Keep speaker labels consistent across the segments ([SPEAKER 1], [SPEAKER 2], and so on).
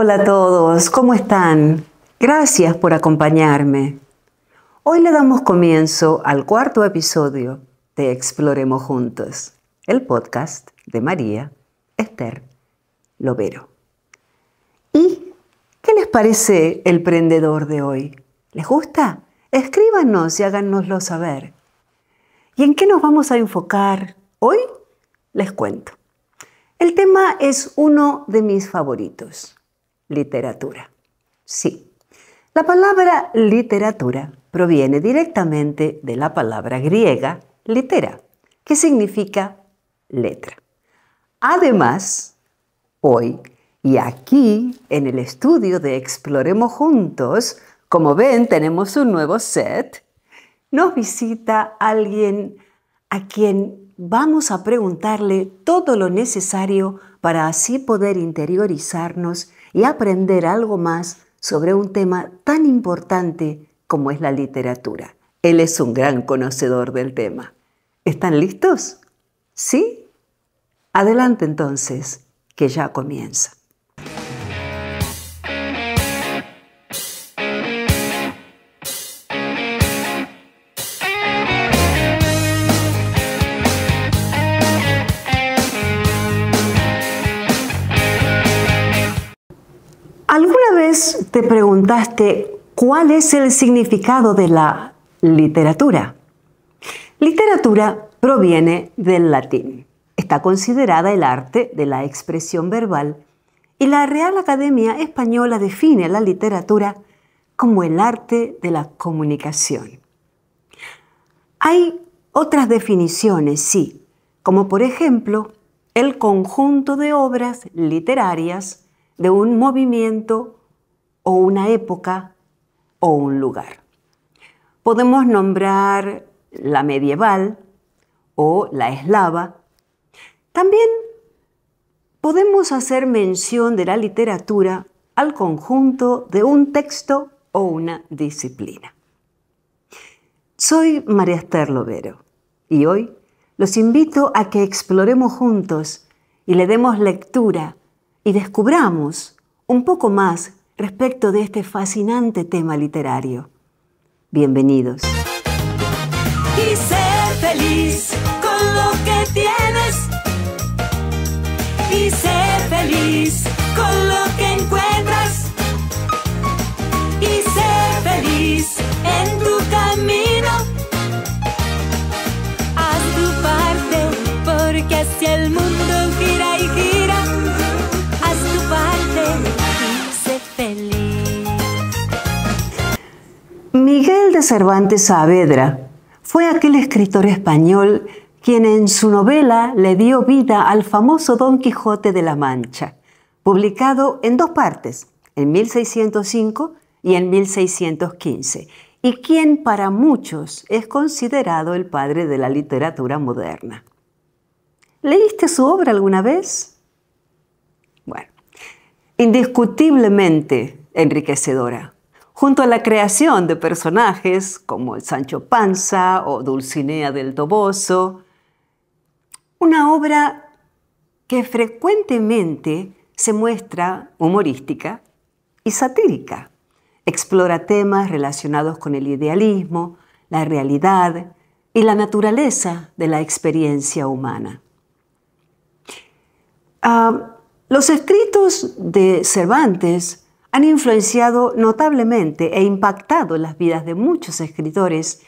[SPEAKER 1] Hola a todos, ¿cómo están? Gracias por acompañarme. Hoy le damos comienzo al cuarto episodio de Exploremos Juntos, el podcast de María Esther Lovero. ¿Y qué les parece el prendedor de hoy? ¿Les gusta? Escríbanos y háganoslo saber. ¿Y en qué nos vamos a enfocar hoy? Les cuento. El tema es uno de mis favoritos, literatura. Sí, la palabra literatura proviene directamente de la palabra griega litera, que significa letra. Además, hoy y aquí en el estudio de Exploremos Juntos, como ven, tenemos un nuevo set. Nos visita alguien a quien vamos a preguntarle todo lo necesario para así poder interiorizarnos y aprender algo más sobre un tema tan importante como es la literatura. Él es un gran conocedor del tema. ¿Están listos? ¿Sí? Adelante entonces, que ya comienza. ¿Alguna vez te preguntaste cuál es el significado de la literatura? Literatura proviene del latín. Está considerada el arte de la expresión verbal y la Real Academia Española define la literatura como el arte de la comunicación. Hay otras definiciones, sí, como por ejemplo el conjunto de obras literarias de un movimiento o una época o un lugar. Podemos nombrar la medieval o la eslava. También podemos hacer mención de la literatura al conjunto de un texto o una disciplina. Soy María Esther Lovero y hoy los invito a que exploremos juntos y le demos lectura y descubramos un poco más respecto de este fascinante tema literario. Bienvenidos.
[SPEAKER 2] Y ser feliz con lo que tienes. Y ser feliz con lo que encuentras. Y ser feliz en tu camino. Haz tu parte, porque así el mundo gira y gira. Haz tu parte y sé feliz.
[SPEAKER 1] Miguel de Cervantes Saavedra fue aquel escritor español quien en su novela le dio vida al famoso Don Quijote de la Mancha, publicado en dos partes, en 1605 y en 1615, y quien para muchos es considerado el padre de la literatura moderna. ¿Leíste su obra alguna vez? Bueno, indiscutiblemente enriquecedora, junto a la creación de personajes como el Sancho Panza o Dulcinea del Toboso, una obra que frecuentemente se muestra humorística y satírica. Explora temas relacionados con el idealismo, la realidad y la naturaleza de la experiencia humana. Los escritos de Cervantes han influenciado notablemente e impactado las vidas de muchos escritores,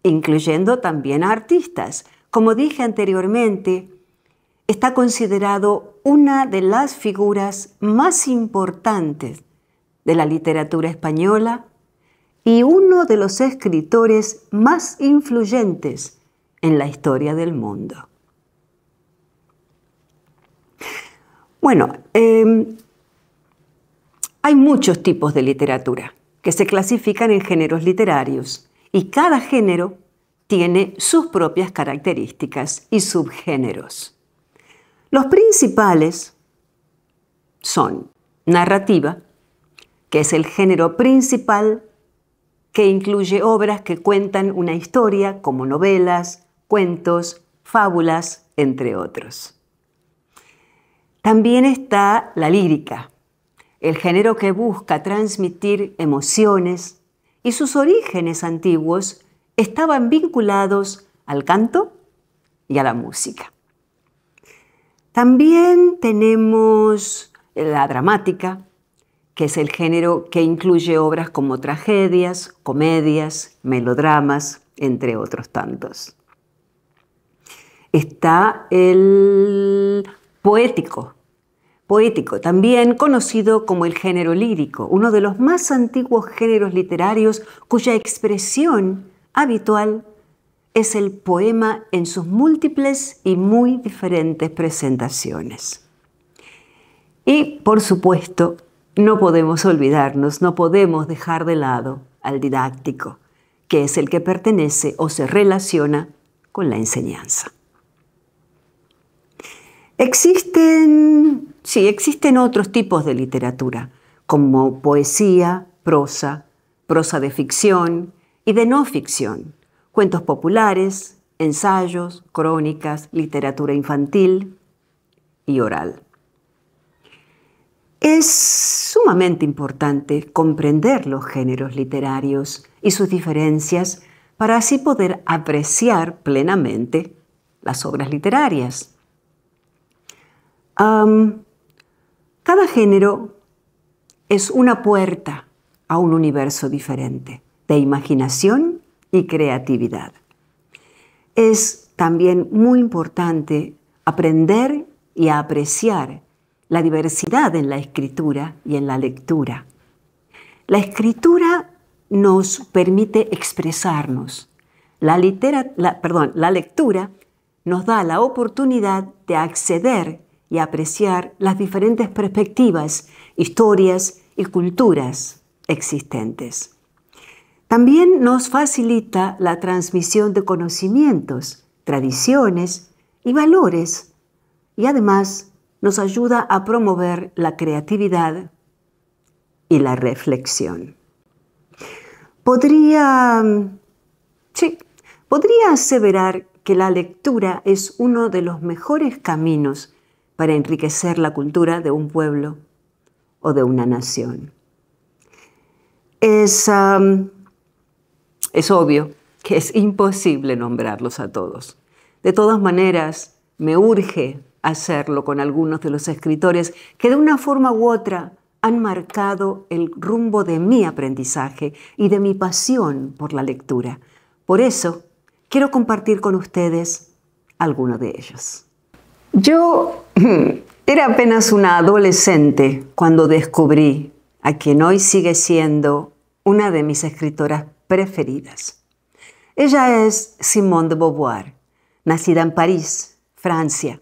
[SPEAKER 1] incluyendo también a artistas. Como dije anteriormente, está considerado una de las figuras más importantes de la literatura española y uno de los escritores más influyentes en la historia del mundo. Bueno, hay muchos tipos de literatura que se clasifican en géneros literarios y cada género tiene sus propias características y subgéneros. Los principales son narrativa, que es el género principal que incluye obras que cuentan una historia como novelas, cuentos, fábulas, entre otros. También está la lírica, el género que busca transmitir emociones, y sus orígenes antiguos estaban vinculados al canto y a la música. También tenemos la dramática, que es el género que incluye obras como tragedias, comedias, melodramas, entre otros tantos. Está el poético, también conocido como el género lírico, uno de los más antiguos géneros literarios cuya expresión habitual es el poema en sus múltiples y muy diferentes presentaciones. Y, por supuesto, no podemos olvidarnos, no podemos dejar de lado al didáctico, que es el que pertenece o se relaciona con la enseñanza. Existen otros tipos de literatura, como poesía, prosa de ficción y de no ficción, cuentos populares, ensayos, crónicas, literatura infantil y oral. Es sumamente importante comprender los géneros literarios y sus diferencias para así poder apreciar plenamente las obras literarias. Cada género es una puerta a un universo diferente de imaginación y creatividad. Es también muy importante aprender y a apreciar la diversidad en la escritura y en la lectura. La escritura nos permite expresarnos. La lectura nos da la oportunidad de acceder y apreciar las diferentes perspectivas, historias y culturas existentes. También nos facilita la transmisión de conocimientos, tradiciones y valores, y además nos ayuda a promover la creatividad y la reflexión. Podría aseverar que la lectura es uno de los mejores caminos para enriquecer la cultura de un pueblo o de una nación. Es obvio que es imposible nombrarlos a todos. De todas maneras, me urge hacerlo con algunos de los escritores que de una forma u otra han marcado el rumbo de mi aprendizaje y de mi pasión por la lectura. Por eso, quiero compartir con ustedes algunos de ellos. Yo era apenas una adolescente cuando descubrí a quien hoy sigue siendo una de mis escritoras preferidas. Ella es Simone de Beauvoir, nacida en París, Francia.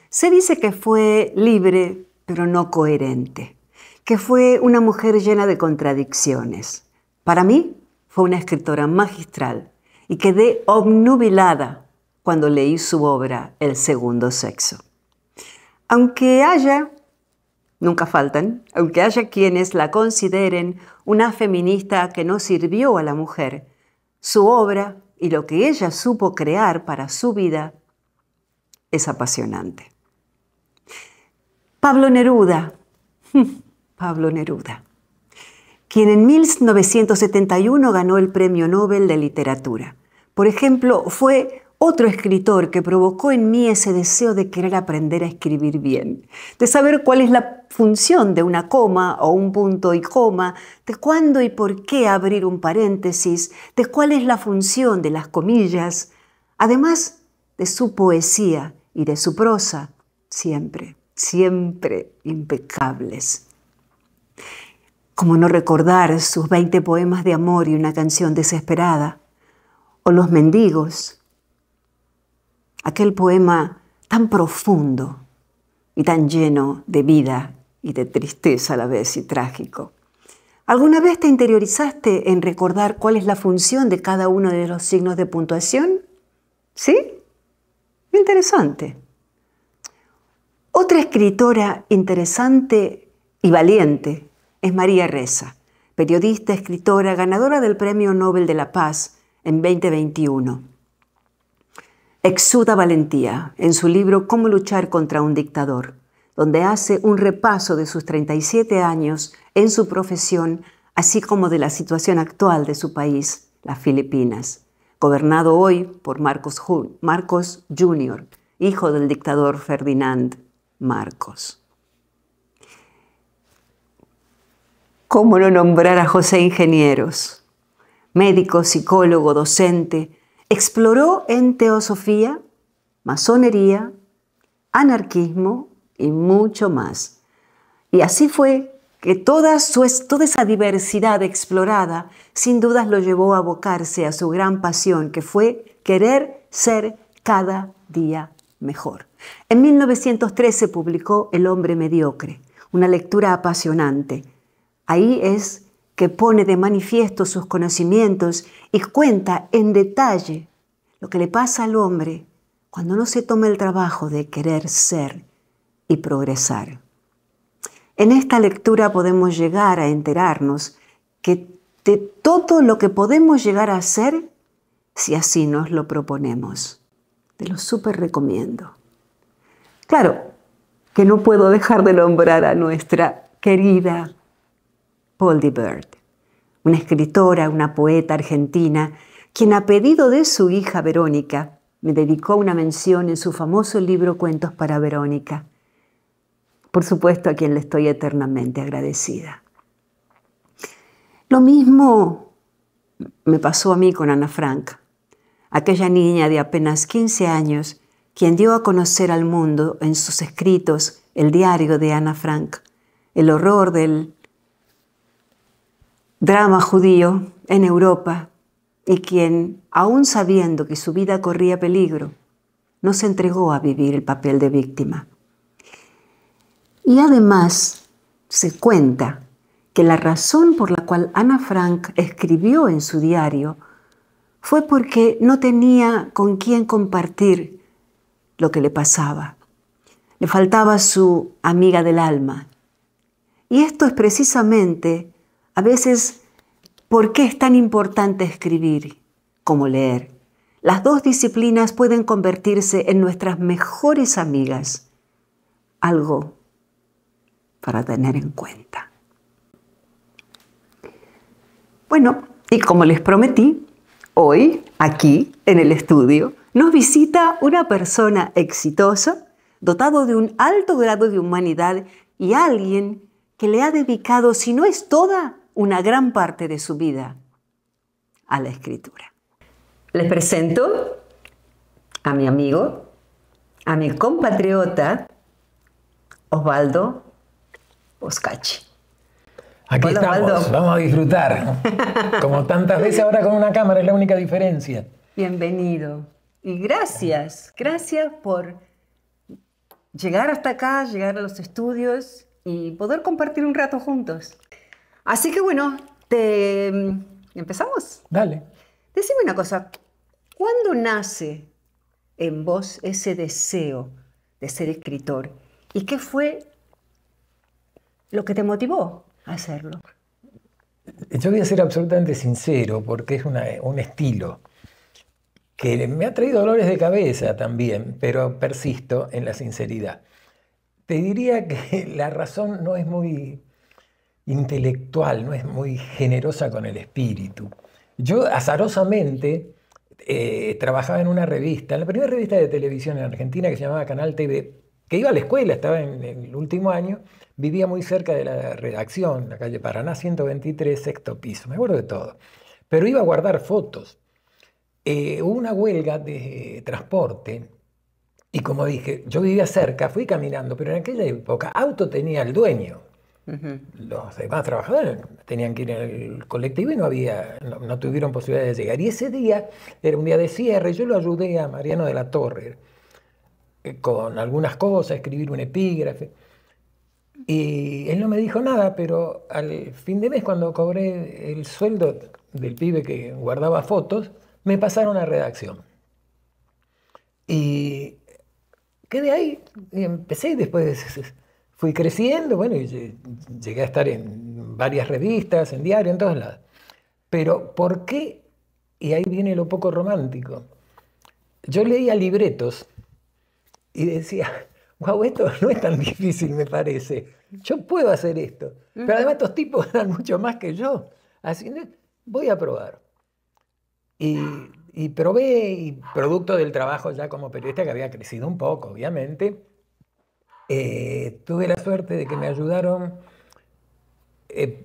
[SPEAKER 1] Se dice que fue libre, pero no coherente, que fue una mujer llena de contradicciones. Para mí, fue una escritora magistral y quedé obnubilada cuando leí su obra El segundo sexo. Aunque haya quienes la consideren una feminista que no sirvió a la mujer, su obra y lo que ella supo crear para su vida es apasionante. Pablo Neruda, quien en 1971 ganó el Premio Nobel de Literatura. Por ejemplo, fue otro escritor que provocó en mí ese deseo de querer aprender a escribir bien, de saber cuál es la función de una coma o un punto y coma, de cuándo y por qué abrir un paréntesis, de cuál es la función de las comillas, además de su poesía y de su prosa, siempre impecables. ¿Cómo no recordar sus 20 poemas de amor y una canción desesperada? O Los mendigos, aquel poema tan profundo y tan lleno de vida y de tristeza a la vez y trágico. ¿Alguna vez te interiorizaste en recordar cuál es la función de cada uno de los signos de puntuación? ¿Sí? Interesante. Otra escritora interesante y valiente es María Ressa, periodista, escritora, ganadora del Premio Nobel de la Paz en 2021. Exuda valentía en su libro Cómo luchar contra un dictador, donde hace un repaso de sus 37 años en su profesión, así como de la situación actual de su país, las Filipinas, gobernado hoy por Marcos Jr., hijo del dictador Ferdinand Marcos. ¿Cómo no nombrar a José Ingenieros? Médico, psicólogo, docente, exploró en teosofía, masonería, anarquismo y mucho más. Y así fue que toda esa diversidad explorada sin dudas lo llevó a abocarse a su gran pasión, que fue querer ser cada día mejor. En 1913 publicó El hombre mediocre, una lectura apasionante. Ahí es que pone de manifiesto sus conocimientos y cuenta en detalle lo que le pasa al hombre cuando no se toma el trabajo de querer ser y progresar. En esta lectura podemos llegar a enterarnos que de todo lo que podemos llegar a hacer, si así nos lo proponemos. Te lo súper recomiendo. Claro que no puedo dejar de nombrar a nuestra querida Polly Bird, una escritora, una poeta argentina, quien a pedido de su hija Verónica me dedicó una mención en su famoso libro Cuentos para Verónica. Por supuesto, a quien le estoy eternamente agradecida. Lo mismo me pasó a mí con Ana Frank, aquella niña de apenas 15 años, quien dio a conocer al mundo en sus escritos el diario de Ana Frank, el horror del drama judío en Europa, y quien, aún sabiendo que su vida corría peligro, no se entregó a vivir el papel de víctima. Y además se cuenta que la razón por la cual Ana Frank escribió en su diario fue porque no tenía con quién compartir lo que le pasaba. Le faltaba su amiga del alma. Y esto es precisamente, a veces, por qué es tan importante escribir como leer. Las dos disciplinas pueden convertirse en nuestras mejores amigas. Algo para tener en cuenta. Bueno, y como les prometí, hoy, aquí, en el estudio, nos visita una persona exitosa, dotado de un alto grado de humanidad y alguien que le ha dedicado, si no es toda, una gran parte de su vida a la escritura. Les presento a mi amigo, a mi compatriota, Osvaldo Boscacci.
[SPEAKER 3] Aquí
[SPEAKER 1] Hola,
[SPEAKER 3] estamos,
[SPEAKER 1] Osvaldo.
[SPEAKER 3] vamos a disfrutar. Como tantas veces ahora con una cámara, es la única diferencia.
[SPEAKER 1] Bienvenido. Y gracias por llegar hasta acá, llegar a los estudios y poder compartir un rato juntos. Así que bueno, ¿empezamos?
[SPEAKER 3] Dale.
[SPEAKER 1] Decime una cosa, ¿cuándo nace en vos ese deseo de ser escritor? ¿Y qué fue lo que te motivó a hacerlo?
[SPEAKER 3] Yo voy a ser absolutamente sincero porque es un estilo que me ha traído dolores de cabeza también, pero persisto en la sinceridad. Te diría que la razón no es muy intelectual, no es muy generosa con el espíritu. Yo azarosamente trabajaba en una revista, en la primera revista de televisión en Argentina que se llamaba Canal TV, que iba a la escuela, estaba en el último año, vivía muy cerca de la redacción, la calle Paraná 123, sexto piso, me acuerdo de todo. Pero iba a guardar fotos. Hubo una huelga de transporte y como dije, yo vivía cerca, fui caminando, pero en aquella época auto tenía el dueño. Los demás trabajadores tenían que ir en el colectivo y no tuvieron posibilidad de llegar. Y ese día era un día de cierre, yo lo ayudé a Mariano de la Torre con algunas cosas, escribir un epígrafe. Y él no me dijo nada, pero al fin de mes, cuando cobré el sueldo del pibe que guardaba fotos, me pasaron a redacción. Y quedé ahí, y empecé y después fui creciendo, bueno, y llegué a estar en varias revistas, en diario, en todos lados. Pero ¿por qué? Y ahí viene lo poco romántico. Yo leía libretos y decía, wow, esto no es tan difícil, me parece. Yo puedo hacer esto. Pero además estos tipos ganan mucho más que yo. Así que voy a probar. Y probé, y producto del trabajo ya como periodista, que había crecido un poco, obviamente, tuve la suerte de que me ayudaron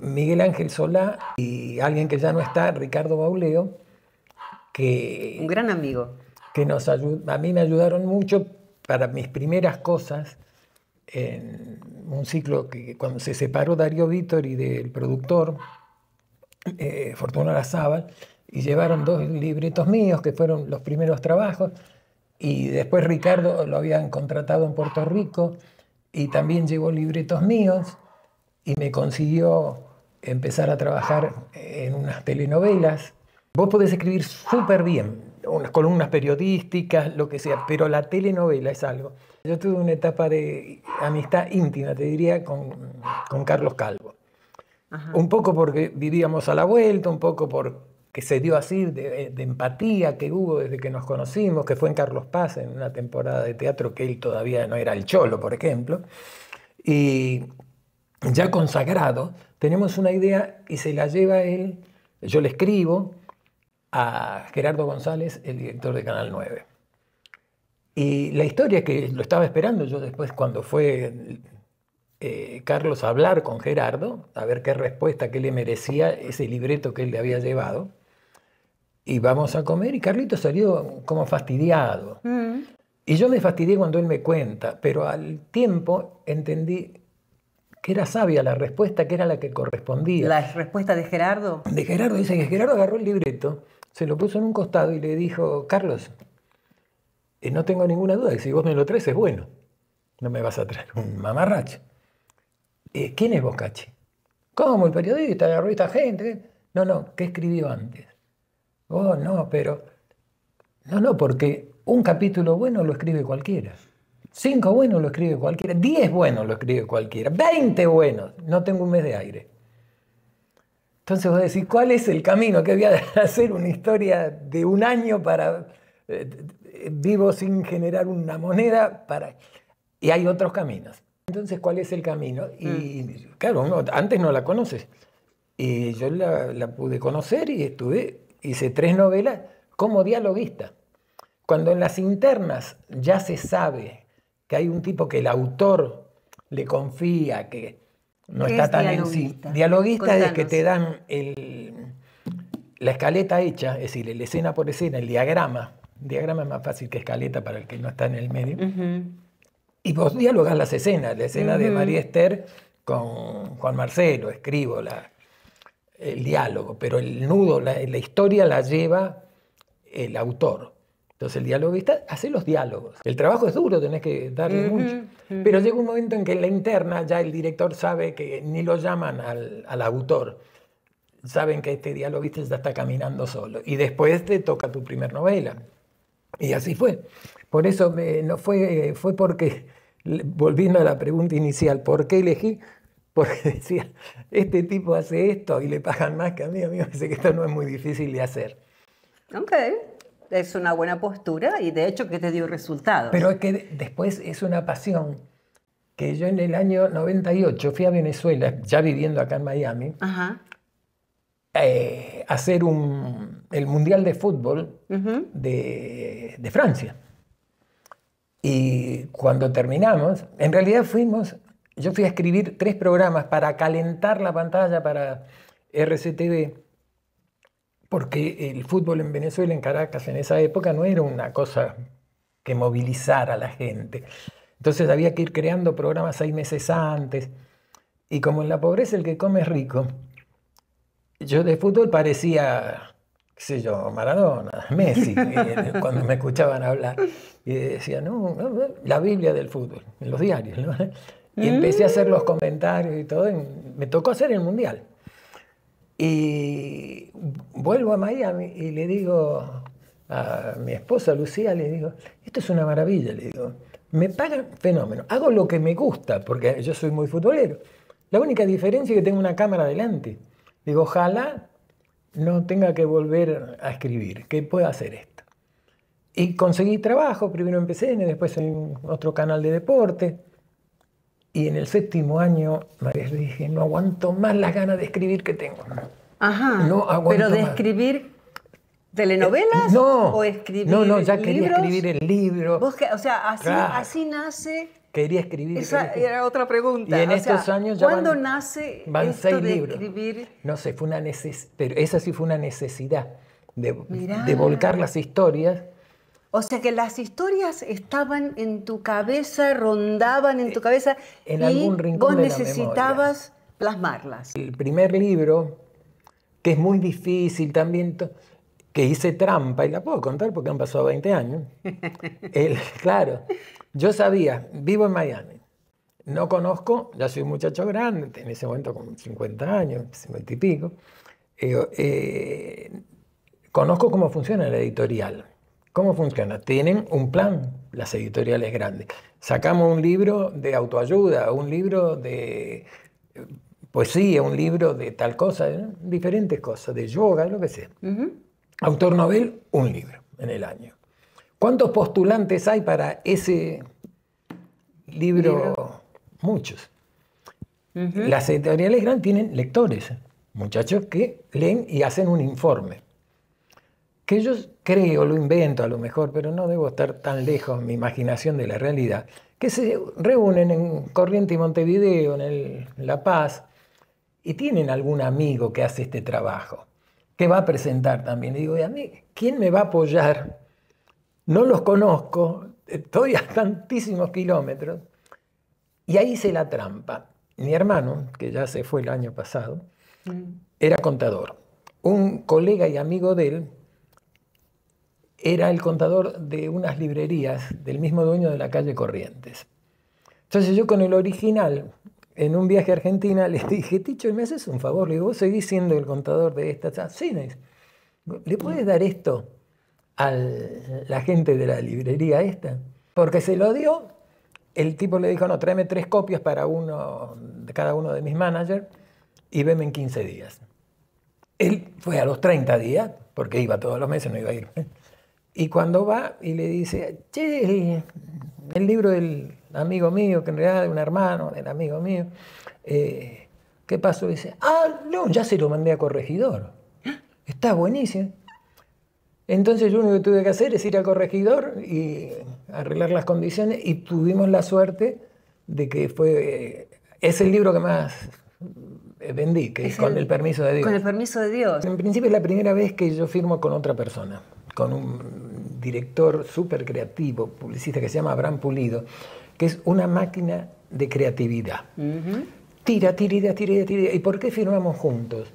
[SPEAKER 3] Miguel Ángel Solá y alguien que ya no está, Ricardo Bauleo, que,
[SPEAKER 1] Un gran amigo.
[SPEAKER 3] que a mí me ayudaron mucho para mis primeras cosas en un ciclo que cuando se separó Darío Vítor y del productor Fortuno Larrazábal, y llevaron 2 libretos míos que fueron los primeros trabajos, y después Ricardo lo habían contratado en Puerto Rico y también llevó libretos míos y me consiguió empezar a trabajar en unas telenovelas. Vos podés escribir súper bien, unas columnas periodísticas, lo que sea, pero la telenovela es algo. Yo tuve una etapa de amistad íntima, te diría, con Carlos Calvo.
[SPEAKER 1] Ajá.
[SPEAKER 3] Un poco porque vivíamos a la vuelta, un poco porque se dio así de empatía que hubo desde que nos conocimos, que fue en Carlos Paz, en una temporada de teatro que él todavía no era el Cholo, por ejemplo. Y ya consagrado, tenemos una idea y se la lleva él, yo le escribo a Gerardo González, el director de Canal 9. Y la historia es que lo estaba esperando yo después cuando fue Carlos a hablar con Gerardo, a ver qué respuesta, qué le merecía ese libreto que él le había llevado. Y vamos a comer y Carlito salió como fastidiado. Y yo me fastidié cuando él me cuenta, pero al tiempo entendí que era sabia la respuesta, que era la que correspondía.
[SPEAKER 1] ¿La respuesta de Gerardo?
[SPEAKER 3] De Gerardo, dice que Gerardo agarró el libreto, se lo puso en un costado y le dijo, Carlos, no tengo ninguna duda que si vos me lo traes es bueno. No me vas a traer un mamarracho. ¿Quién es Bocacci? ¿Cómo? ¿El periodista? ¿Agarró esta gente? No, ¿qué escribió antes? Oh, no, pero... No, porque un capítulo bueno lo escribe cualquiera. 5 buenos lo escribe cualquiera. 10 buenos lo escribe cualquiera. 20 buenos. No tengo un mes de aire. Entonces vos decís, ¿cuál es el camino? Que voy a hacer una historia de un año para... vivo sin generar una moneda para... Y hay otros caminos. Entonces, ¿cuál es el camino? Y claro, antes no la conoces. Y yo la pude conocer y hice 3 novelas como dialoguista. Cuando en las internas ya se sabe que hay un tipo que el autor le confía, que no está tan en sí. Dialoguista es que te dan la escaleta hecha, es decir, el escena por escena, el diagrama. El diagrama es más fácil que escaleta para el que no está en el medio. Y vos dialogás las escenas, la escena de María Esther con Juan Marcelo, escribo el diálogo, pero el nudo, la historia la lleva el autor. Entonces el dialoguista hace los diálogos. El trabajo es duro, tenés que darle mucho. Pero llega un momento en que en la interna ya el director sabe que ni lo llaman al autor. Saben que este dialoguista ya está caminando solo. Y después te toca tu primer novela. Y así fue. Por eso fue porque, volviendo a la pregunta inicial, ¿por qué elegí? Porque decía, este tipo hace esto y le pagan más que a mí me parece que esto no es muy difícil de hacer.
[SPEAKER 1] Ok, es una buena postura y de hecho que te dio resultados.
[SPEAKER 3] Pero es que después es una pasión que yo en el año 98 fui a Venezuela, ya viviendo acá en Miami,
[SPEAKER 1] Ajá.
[SPEAKER 3] A hacer el Mundial de Fútbol de Francia. Y cuando terminamos, en realidad yo fui a escribir 3 programas para calentar la pantalla para RCTV, porque el fútbol en Venezuela, en Caracas, en esa época, no era una cosa que movilizara a la gente. Entonces había que ir creando programas 6 meses antes. Y como en la pobreza el que come es rico, yo de fútbol parecía, qué sé yo, Maradona, Messi, cuando me escuchaban hablar. Y decía, no, la Biblia del fútbol, en los diarios, ¿no? Y empecé a hacer los comentarios y todo, y me tocó hacer el Mundial. Y vuelvo a Miami y le digo a mi esposa Lucía, le digo, esto es una maravilla, le digo, me pagan fenómeno, hago lo que me gusta, porque yo soy muy futbolero. La única diferencia es que tengo una cámara delante. Digo, ojalá no tenga que volver a escribir, que pueda hacer esto. Y conseguí trabajo, primero en PCN, después en otro canal de deporte. Y en el 7º año, María, le dije, no aguanto más las ganas de escribir que tengo.
[SPEAKER 1] Ajá.
[SPEAKER 3] No aguanto
[SPEAKER 1] ¿Pero de
[SPEAKER 3] más.
[SPEAKER 1] escribir telenovelas?
[SPEAKER 3] No.
[SPEAKER 1] ¿O escribir
[SPEAKER 3] No, ya
[SPEAKER 1] libros?
[SPEAKER 3] quería escribir el libro.
[SPEAKER 1] O sea, así,
[SPEAKER 3] Claro.
[SPEAKER 1] así nace...
[SPEAKER 3] Quería escribir.
[SPEAKER 1] Esa era otra pregunta.
[SPEAKER 3] Y en
[SPEAKER 1] O sea,
[SPEAKER 3] estos años ya
[SPEAKER 1] ¿cuándo nace
[SPEAKER 3] van
[SPEAKER 1] esto
[SPEAKER 3] 6
[SPEAKER 1] de
[SPEAKER 3] libros.
[SPEAKER 1] escribir?
[SPEAKER 3] No sé, fue una pero esa sí fue una necesidad
[SPEAKER 1] Mirá.
[SPEAKER 3] de volcar las historias.
[SPEAKER 1] O sea, que las historias estaban en tu cabeza, rondaban en tu cabeza
[SPEAKER 3] En
[SPEAKER 1] y
[SPEAKER 3] algún rincón
[SPEAKER 1] vos
[SPEAKER 3] de la
[SPEAKER 1] necesitabas plasmarlas.
[SPEAKER 3] El primer libro, que es muy difícil también, que hice trampa, y la puedo contar porque han pasado 20 años. Claro, yo sabía, vivo en Miami, no conozco, ya soy un muchacho grande, en ese momento con 50 años, 50 y pico, conozco cómo funciona la editorial. ¿Cómo funciona? Tienen un plan las editoriales grandes. Sacamos un libro de autoayuda, un libro de poesía, un libro de tal cosa, diferentes cosas, de yoga, lo que sea. Autor novel, un libro en el año. ¿Cuántos postulantes hay para ese libro? Muchos. Las editoriales grandes tienen lectores, muchachos que leen y hacen un informe. Que yo creo, lo invento a lo mejor, pero no debo estar tan lejos en mi imaginación de la realidad, que se reúnen en Corrientes y Montevideo, en La Paz, y tienen algún amigo que hace este trabajo, que va a presentar también. Y digo, ¿y a mí quién me va a apoyar? No los conozco, estoy a tantísimos kilómetros. Y ahí hice la trampa. Mi hermano, que ya se fue el año pasado, era contador. Un colega y amigo de él era el contador de unas librerías del mismo dueño de la calle Corrientes. Entonces yo con el original, en un viaje a Argentina, le dije, Ticho, ¿me haces un favor? Le digo, ¿vos seguís siendo el contador de esta? Sí, me dice, ¿le puedes dar esto a la gente de la librería esta? Porque se lo dio, el tipo le dijo, no, tráeme 3 copias para cada uno de mis managers y veme en 15 días. Él fue a los 30 días, porque iba todos los meses, no iba a ir. Y cuando va y le dice, che, el libro del amigo mío, que en realidad es un hermano del amigo mío, ¿qué pasó? Y dice, no, ya se lo mandé a corregidor. Está buenísimo. Entonces yo lo único que tuve que hacer es ir al corregidor y arreglar las condiciones, y tuvimos la suerte de que es el libro que más vendí, que es Con el permiso de Dios.
[SPEAKER 1] Con el permiso de Dios.
[SPEAKER 3] En principio es la primera vez que yo firmo con otra persona, con un director súper creativo, publicista, que se llama Abraham Pulido, que es una máquina de creatividad. Tira. ¿Y por qué firmamos juntos?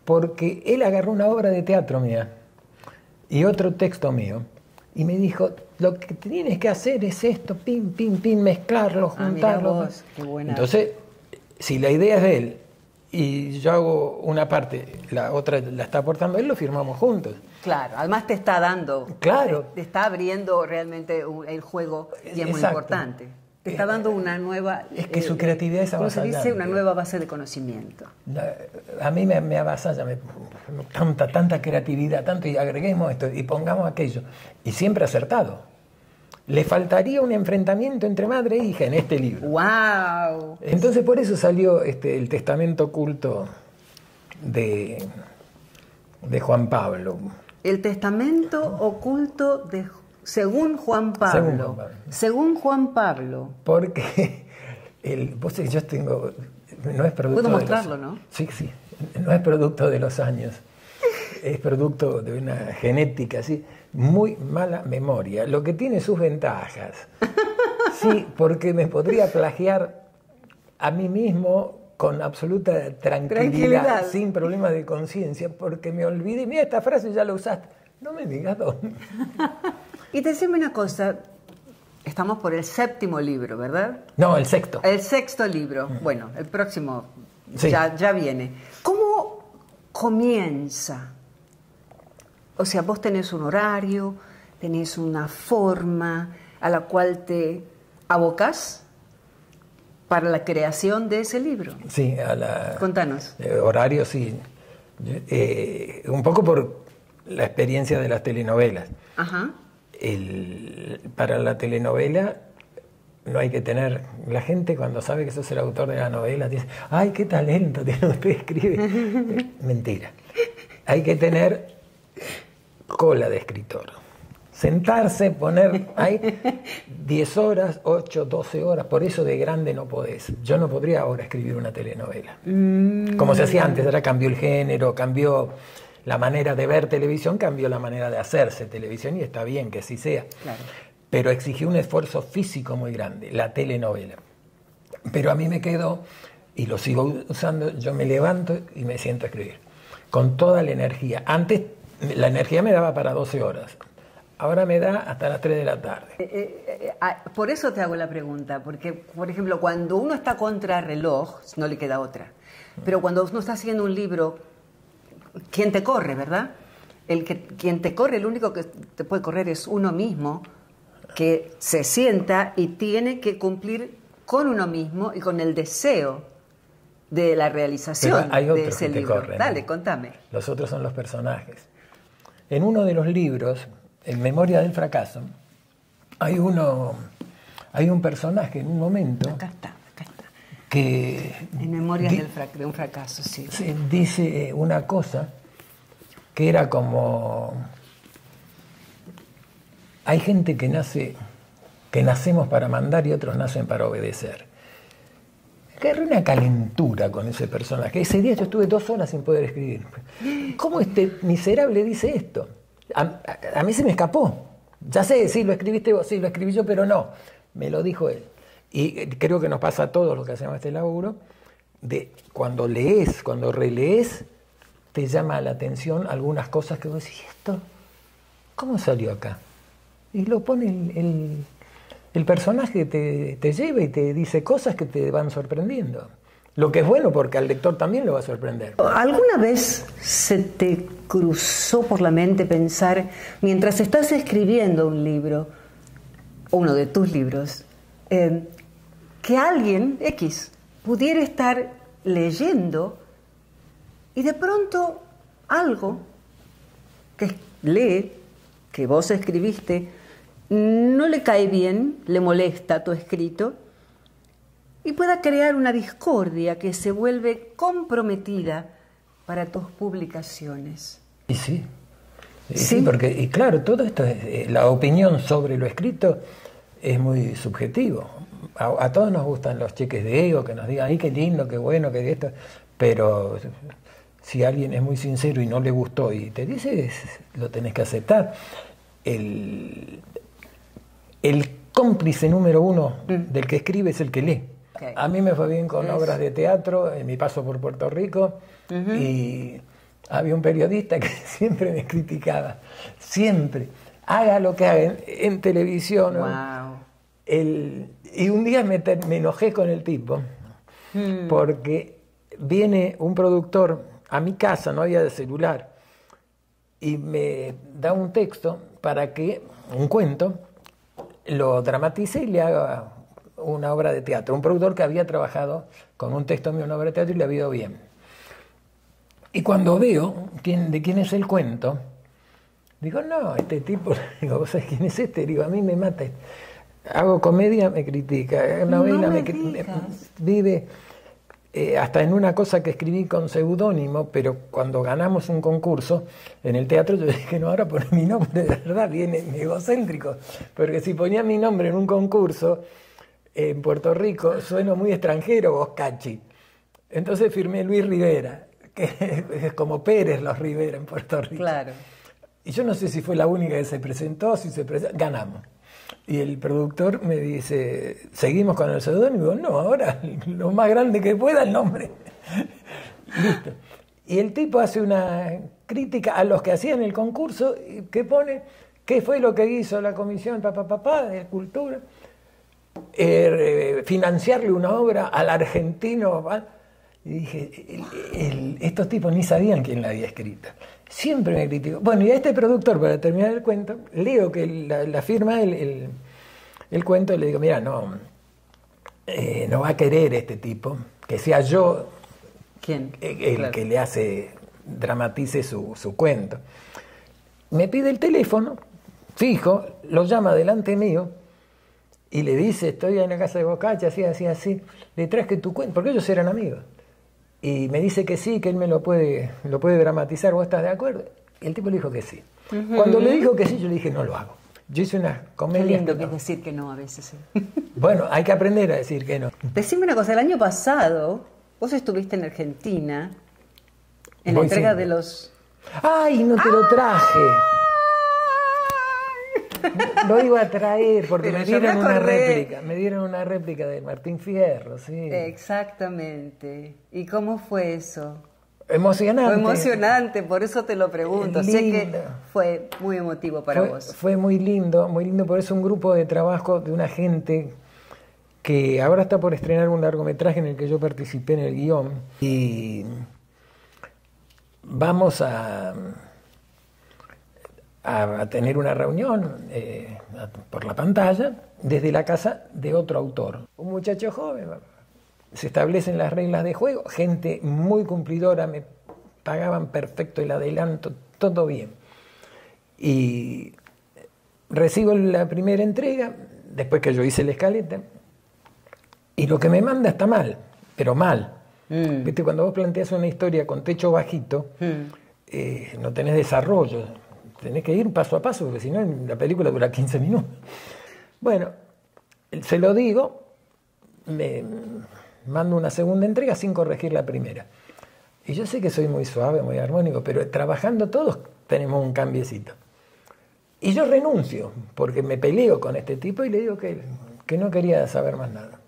[SPEAKER 3] Porque él agarró una obra de teatro mía y otro texto mío, y me dijo, lo que tienes que hacer es esto, pim, mezclarlo, juntarlo.
[SPEAKER 1] Mirá vos, qué buena.
[SPEAKER 3] Entonces, si la idea es de él y yo hago una parte, la otra la está aportando él, lo firmamos juntos.
[SPEAKER 1] Claro, además te está dando,
[SPEAKER 3] Claro.
[SPEAKER 1] te está abriendo realmente el juego, y es muy
[SPEAKER 3] Exacto.
[SPEAKER 1] importante. Te está dando una nueva...
[SPEAKER 3] Es que su creatividad es
[SPEAKER 1] ¿cómo se
[SPEAKER 3] avasallante.
[SPEAKER 1] dice? Una nueva base de conocimiento.
[SPEAKER 3] A mí me avasalla, tanta creatividad, tanto, y agreguemos esto, y pongamos aquello. Y siempre acertado. Le faltaría un enfrentamiento entre madre e hija en este libro.
[SPEAKER 1] ¡Wow!
[SPEAKER 3] Entonces por eso salió el testamento oculto de Juan Pablo.
[SPEAKER 1] El testamento oculto según Juan Pablo. Según Juan Pablo.
[SPEAKER 3] Porque vos sabés, yo tengo... No es producto
[SPEAKER 1] Puedo mostrarlo, ¿no?
[SPEAKER 3] Sí. No es producto de los años. Es producto de una genética así, muy mala memoria, lo que tiene sus ventajas. Sí, porque me podría plagiar a mí mismo con absoluta tranquilidad, sin problemas de conciencia, porque me olvidé, mira, esta frase ya la usaste. No me digas dónde.
[SPEAKER 1] Y decime una cosa, estamos por el 7º libro, ¿verdad?
[SPEAKER 3] No, el 6º.
[SPEAKER 1] El 6º libro, bueno, el próximo
[SPEAKER 3] Sí.
[SPEAKER 1] ya viene. ¿Cómo comienza? O sea, vos tenés un horario, tenés una forma a la cual te abocás para la creación de ese libro.
[SPEAKER 3] Sí,
[SPEAKER 1] Contanos.
[SPEAKER 3] Horario, sí. Un poco por la experiencia de las telenovelas.
[SPEAKER 1] Ajá.
[SPEAKER 3] para la telenovela no hay que tener... La gente cuando sabe que sos el autor de la novela dice, ¡ay, qué talento tiene usted, escribe! Mentira. Hay que tener cola de escritor. Sentarse, poner ahí 10 horas, 8, 12 horas. Por eso de grande no podés. Yo no podría ahora escribir una telenovela. Como se hacía antes, ahora cambió el género, cambió la manera de ver televisión, cambió la manera de hacerse televisión y está bien que así sea. Claro. Pero exigió un esfuerzo físico muy grande, la telenovela. Pero a mí me quedó, y lo sigo usando, yo me levanto y me siento a escribir. Con toda la energía. Antes la energía me daba para 12 horas. Ahora me da hasta las 3 de la tarde.
[SPEAKER 1] Por eso te hago la pregunta, porque, por ejemplo, cuando uno está contra reloj, no le queda otra. Pero cuando uno está haciendo un libro, ¿quién te corre, verdad? Quien te corre, el único que te puede correr es uno mismo, que se sienta y tiene que cumplir con uno mismo y con el deseo de la realización de ese libro. Corren, dale, contame.
[SPEAKER 3] Los otros son los personajes. En uno de los libros, en Memoria del fracaso, hay un personaje en un momento...
[SPEAKER 1] Acá está.
[SPEAKER 3] Que
[SPEAKER 1] en Memorias de un fracaso, sí.
[SPEAKER 3] Dice una cosa que era como... Hay gente que nacemos para mandar y otros nacen para obedecer. Que era una calentura con ese personaje. Ese día yo estuve 2 horas sin poder escribir. ¿Cómo este miserable dice esto? A mí se me escapó. Ya sé, sí, lo escribiste vos, sí, lo escribí yo, pero no. Me lo dijo él. Y creo que nos pasa a todos los que hacemos este laburo, de cuando lees, cuando relees, te llama la atención algunas cosas que vos decís, ¿esto cómo salió acá? Y lo pone el personaje, te lleva y te dice cosas que te van sorprendiendo. Lo que es bueno porque al lector también lo va a sorprender.
[SPEAKER 1] ¿Alguna vez se te cruzó por la mente pensar, mientras estás escribiendo un libro, uno de tus libros, que alguien X pudiera estar leyendo y de pronto algo que lee, que vos escribiste, no le cae bien, le molesta tu escrito y pueda crear una discordia que se vuelve comprometida para tus publicaciones?
[SPEAKER 3] Y sí, porque, y claro, todo esto, la opinión sobre lo escrito es muy subjetivo. A todos nos gustan los cheques de ego, que nos digan, ¡ay, qué lindo, qué bueno, qué esto! Pero si alguien es muy sincero y no le gustó y te dice, lo tenés que aceptar. El cómplice número 1 del que escribe es el que lee. Okay. A mí me fue bien con obras de teatro en mi paso por Puerto Rico y había un periodista que siempre me criticaba, siempre, haga lo que haga en televisión.
[SPEAKER 1] Wow.
[SPEAKER 3] Y un día me enojé con el tipo porque viene un productor a mi casa, no había de celular, y me da un texto para que, un cuento, lo dramatice y le haga una obra de teatro. Un productor que había trabajado con un texto mío en una obra de teatro y le había ido bien. Y cuando veo de quién es el cuento, digo, no, este tipo, digo, ¿vos sabés quién es este? Digo, a mí me mata. Hago comedia, me critica. Novela, vive hasta en una cosa que escribí con seudónimo, pero cuando ganamos un concurso en el teatro yo dije, no, ahora poné mi nombre, de verdad, bien egocéntrico, porque si ponía mi nombre en un concurso en Puerto Rico, sueno muy extranjero, Boscachi. Entonces firmé Luis Rivera, que es como Pérez los Rivera en Puerto Rico.
[SPEAKER 1] Claro.
[SPEAKER 3] Y yo no sé si fue la única que se presentó, ganamos. Y el productor me dice, ¿seguimos con el seudónimo? Y digo, no, ahora lo más grande que pueda el nombre. Listo. Y el tipo hace una crítica a los que hacían el concurso, que pone, ¿qué fue lo que hizo la comisión de cultura? Financiarle una obra al argentino. Y dije, estos tipos ni sabían quién la había escrito. Siempre me criticó. Bueno, y a este productor, para terminar el cuento, leo que la firma el cuento y le digo, mira, no va a querer este tipo que sea yo el que le hace, dramatice su cuento. Me pide el teléfono, fijo, lo llama delante mío y le dice, estoy en la casa de Bocacci, así, le traje tu cuento, porque ellos eran amigos. Y me dice que sí, que él me lo puede dramatizar, ¿vos estás de acuerdo? Y el tipo le dijo que sí. Cuando le dijo que sí, yo le dije, no lo hago. Yo hice una comedia...
[SPEAKER 1] Qué lindo que es decir que no a veces.
[SPEAKER 3] Bueno, hay que aprender a decir que no.
[SPEAKER 1] Decime una cosa, el año pasado vos estuviste en Argentina en la
[SPEAKER 3] Voy
[SPEAKER 1] entrega
[SPEAKER 3] siempre.
[SPEAKER 1] de los...
[SPEAKER 3] ¡Ay, no te lo traje! Lo iba a traer porque
[SPEAKER 1] Pero
[SPEAKER 3] me
[SPEAKER 1] yo me
[SPEAKER 3] dieron una
[SPEAKER 1] acordé.
[SPEAKER 3] réplica. Me dieron una réplica de Martín Fierro, sí.
[SPEAKER 1] Exactamente. ¿Y cómo fue eso?
[SPEAKER 3] Emocionante.
[SPEAKER 1] Fue emocionante, por eso te lo pregunto. Sé que
[SPEAKER 3] Lindo.
[SPEAKER 1] fue muy emotivo para vos.
[SPEAKER 3] Fue muy lindo, por eso un grupo de trabajo de una gente que ahora está por estrenar un largometraje en el que yo participé en el guión y vamos a tener una reunión por la pantalla desde la casa de otro autor, un muchacho joven. Se establecen las reglas de juego, gente muy cumplidora, me pagaban perfecto el adelanto, todo bien. Y recibo la primera entrega, después que yo hice la escaleta, y lo que me manda está mal, pero mal. ¿Viste? Cuando vos planteas una historia con techo bajito, no tenés desarrollo, tenés que ir paso a paso, porque si no la película dura 15 minutos. Bueno, se lo digo, me mando una segunda entrega sin corregir la primera. Y yo sé que soy muy suave, muy armónico, pero trabajando todos tenemos un cambiecito. Y yo renuncio, porque me peleo con este tipo y le digo que no quería saber más nada.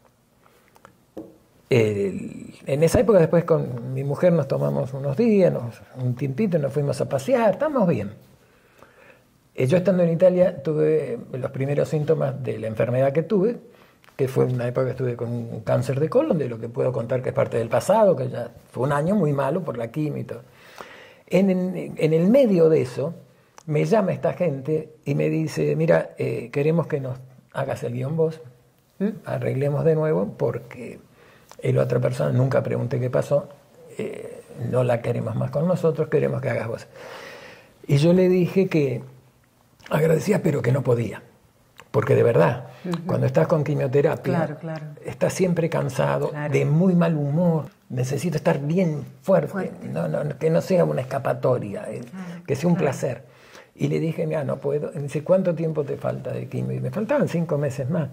[SPEAKER 3] En esa época después con mi mujer nos tomamos unos días, un tiempito, nos fuimos a pasear, estamos bien. Yo estando en Italia tuve los primeros síntomas de la enfermedad que tuve, que fue una época que estuve con un cáncer de colon, de lo que puedo contar que es parte del pasado, que ya fue un año muy malo por la quimio y todo. En el medio de eso, me llama esta gente y me dice, mira, queremos que nos hagas el guión vos, arreglemos de nuevo, porque la otra persona, nunca pregunté qué pasó, no la queremos más con nosotros, queremos que hagas vos. Y yo le dije que agradecía, pero que no podía. Porque de verdad, cuando estás con quimioterapia, estás siempre cansado, de muy mal humor, necesito estar bien fuerte. Que no sea una escapatoria, que sea un placer. Y le dije, mira, no puedo. Y me dice, ¿cuánto tiempo te falta de quimio? Y me faltaban 5 meses más.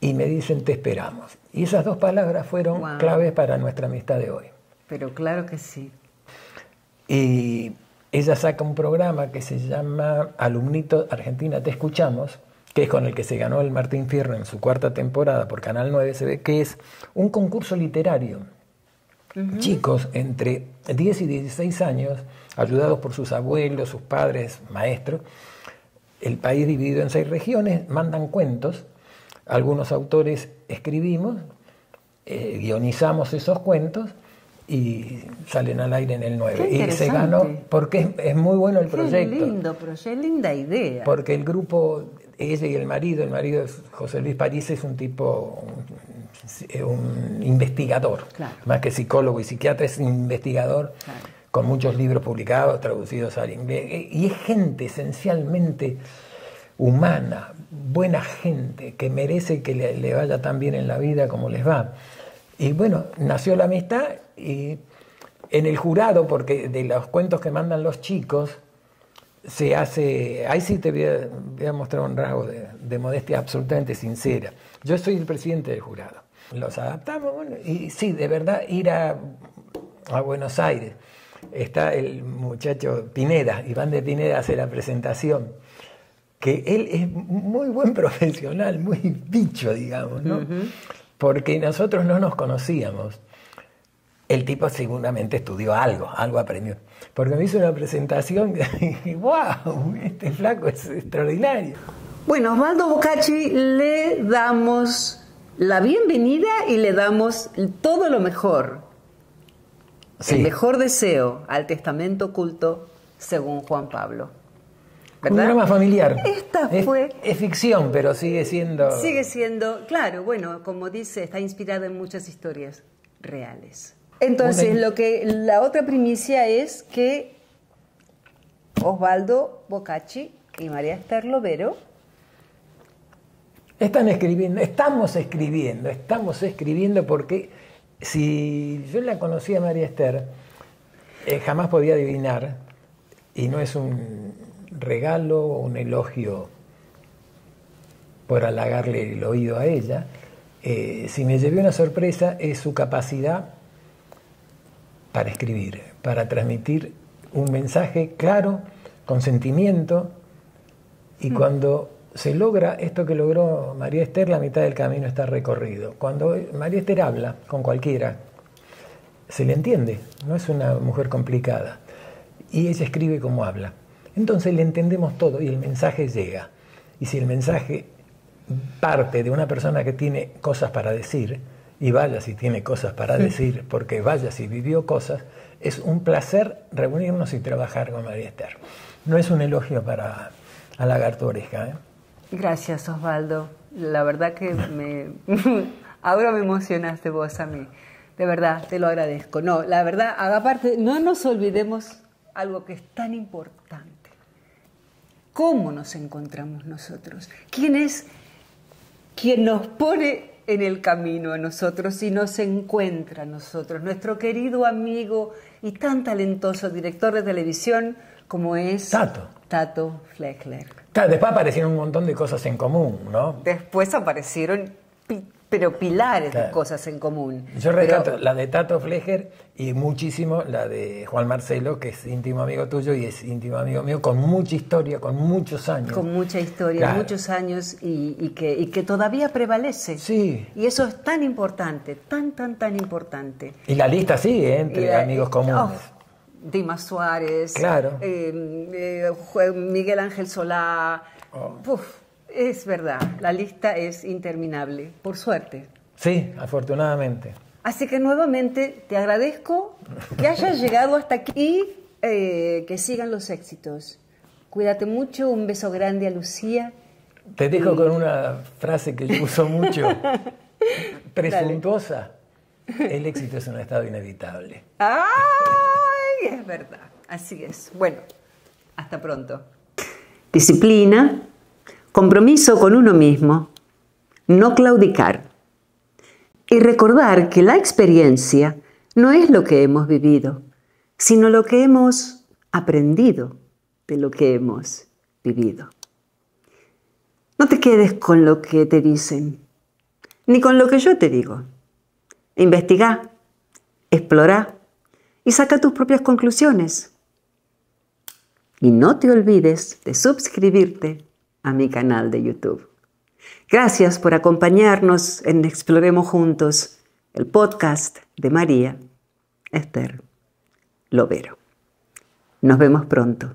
[SPEAKER 3] Y me dicen, te esperamos. Y esas 2 palabras fueron claves para nuestra amistad de hoy.
[SPEAKER 1] Pero claro que sí.
[SPEAKER 3] Y ella saca un programa que se llama Alumnito Argentina Te Escuchamos, que es con el que se ganó el Martín Fierro en su 4ª temporada por Canal 9 se ve, que es un concurso literario. Chicos entre 10 y 16 años, ayudados por sus abuelos, sus padres, maestros, el país dividido en 6 regiones, mandan cuentos, algunos autores escribimos, guionizamos esos cuentos, y salen al aire en el 9. Y se ganó, porque es muy bueno el proyecto.
[SPEAKER 1] Qué lindo proyecto, linda idea.
[SPEAKER 3] Porque el grupo, ella y el marido es José Luis París, es un tipo, un investigador, más que psicólogo y psiquiatra, es un investigador con muchos libros publicados, traducidos al inglés. Y es gente esencialmente humana, buena gente, que merece que le vaya tan bien en la vida como les va. Y bueno, nació la amistad y en el jurado, porque de los cuentos que mandan los chicos, se hace, ahí sí te voy a mostrar un rasgo de modestia absolutamente sincera. Yo soy el presidente del jurado. Los adaptamos, bueno, y sí, de verdad, ir a Buenos Aires. Está el muchacho Pineda, Iván de Pineda hace la presentación, que él es muy buen profesional, muy bicho, digamos, ¿no? Porque nosotros no nos conocíamos. El tipo seguramente estudió algo aprendió. Porque me hizo una presentación y dije, ¡wow! Este flaco es extraordinario.
[SPEAKER 1] Bueno, Osvaldo Bocacci, le damos la bienvenida y le damos todo lo mejor. Sí. El mejor deseo al testamento oculto según Juan Pablo. ¿Verdad?
[SPEAKER 3] Un drama familiar. Es ficción, pero sigue siendo...
[SPEAKER 1] Sigue siendo, claro, bueno, como dice, está inspirada en muchas historias reales. Entonces, la otra primicia es que Osvaldo Bocacci y María Esther Lovero
[SPEAKER 3] estamos escribiendo porque si yo la conocí a María Esther, jamás podía adivinar, y no es un regalo o un elogio por halagarle el oído a ella, si me llevé una sorpresa es su capacidad para escribir, para transmitir un mensaje claro, con sentimiento, y cuando se logra esto que logró María Esther, la mitad del camino está recorrido. Cuando María Esther habla con cualquiera, se le entiende, no es una mujer complicada, y ella escribe como habla. Entonces le entendemos todo y el mensaje llega. Y si el mensaje parte de una persona que tiene cosas para decir, y vaya si tiene cosas para decir, porque vaya si vivió cosas, es un placer reunirnos y trabajar con María Esther. No es un elogio para halagar tu oreja, ¿eh?
[SPEAKER 1] Gracias, Osvaldo. La verdad que ahora me emocionaste vos a mí. De verdad, te lo agradezco. No, la verdad, aparte, no nos olvidemos algo que es tan importante. ¿Cómo nos encontramos nosotros? ¿Quién es quien nos pone en el camino a nosotros y nos encuentra a nosotros? Nuestro querido amigo y tan talentoso director de televisión como es Tato Fleckler.
[SPEAKER 3] Claro, después aparecieron un montón de cosas en común, ¿no?
[SPEAKER 1] Después aparecieron, pero pilares de cosas en común.
[SPEAKER 3] Yo rescato la de Tato Fleckler y muchísimo la de Juan Marcelo, que es íntimo amigo tuyo y es íntimo amigo mío, con mucha historia, con muchos años.
[SPEAKER 1] Con mucha historia, claro. Muchos años y que todavía prevalece.
[SPEAKER 3] Sí.
[SPEAKER 1] Y eso es tan importante, tan importante.
[SPEAKER 3] Y la lista sigue entre amigos comunes.
[SPEAKER 1] Dimas Suárez,
[SPEAKER 3] claro.
[SPEAKER 1] Miguel Ángel Solá. Es verdad, la lista es interminable, por suerte.
[SPEAKER 3] Sí, afortunadamente.
[SPEAKER 1] Así que nuevamente te agradezco que hayas llegado hasta aquí y que sigan los éxitos. Cuídate mucho, un beso grande a Lucía.
[SPEAKER 3] Te dejo con una frase que yo uso mucho, presuntuosa. El éxito es un estado inevitable.
[SPEAKER 1] ¡Ay! Es verdad, así es. Bueno, hasta pronto. Disciplina, compromiso con uno mismo, no claudicar y recordar que la experiencia no es lo que hemos vivido, sino lo que hemos aprendido de lo que hemos vivido. No te quedes con lo que te dicen, ni con lo que yo te digo. Investigá, explorá y saca tus propias conclusiones. Y no te olvides de suscribirte a mi canal de YouTube. Gracias por acompañarnos en Exploremos Juntos, el podcast de María Esther Lovero. Nos vemos pronto.